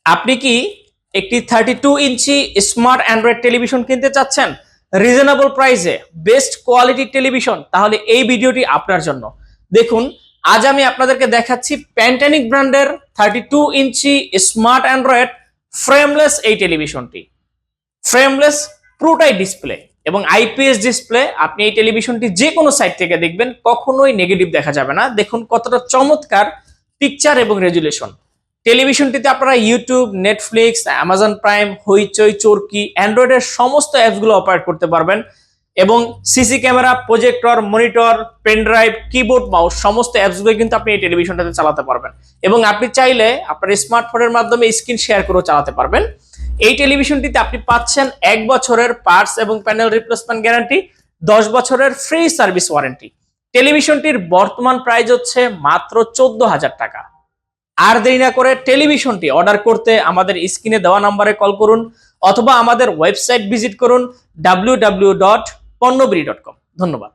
আপনি কি একটি 32 ইঞ্চি স্মার্ট অ্যান্ড্রয়েড টেলিভিশন কিনতে চাচ্ছেন রিজনেবল প্রাইসে, বেস্ট কোয়ালিটির টেলিভিশন? তাহলে এই ভিডিওটি আপনার জন্য। দেখুন, আজ আমি আপনাদেরকে দেখাচ্ছি প্যান্টানিক ব্র্যান্ডের 32 ইঞ্চি স্মার্ট অ্যান্ড্রয়েড ফ্রেমলেস এই টেলিভিশনটি। ফ্রেমলেস, পুরোটাই ডিসপ্লে এবং আইপিএস ডিসপ্লে। আপনি এই টেলিভিশনটি যে কোনো সাইড থেকে দেখবেন, কখনোই নেগেটিভ দেখা যাবে না। দেখুন কতটা চমৎকার পিকচার এবং রেজুলেশন। টেলিভিশনটিতে আপনারা ইউটিউব, নেটফ্লিক্স, অ্যামাজন প্রাইম, হইচই, চরকি, অ্যান্ড্রয়েডের সমস্ত অ্যাপসগুলো অপারেট করতে পারবেন এবং CC camera, projector, monitor, pen drive, keyboard, mouse সমস্ত অ্যাপসগুলো কিন্তু আপনি এই টেলিভিশনটাতে চালাতে পারবেন এবং আপনি চাইলে আপনার স্মার্টফোনের মাধ্যমে স্ক্রিন শেয়ার করেও চালাতে পারবেন। এই টেলিভিশনটিতে আপনি পাচ্ছেন 1 বছরের পার্টস এবং প্যানেল রিপ্লেসমেন্ট গ্যারান্টি, 10 বছরের ফ্রি সার্ভিস ওয়ারেন্টি। টেলিভিশনটির বর্তমান প্রাইস হচ্ছে মাত্র 14,000 টাকা। আর দেরি না করে টেলিভিশনটি অর্ডার করতে আমাদের স্ক্রিনে দেওয়া নম্বরে কল করুন অথবা আমাদের ওয়েবসাইট ভিজিট করুন www.ponnobiri.com। ধন্যবাদ।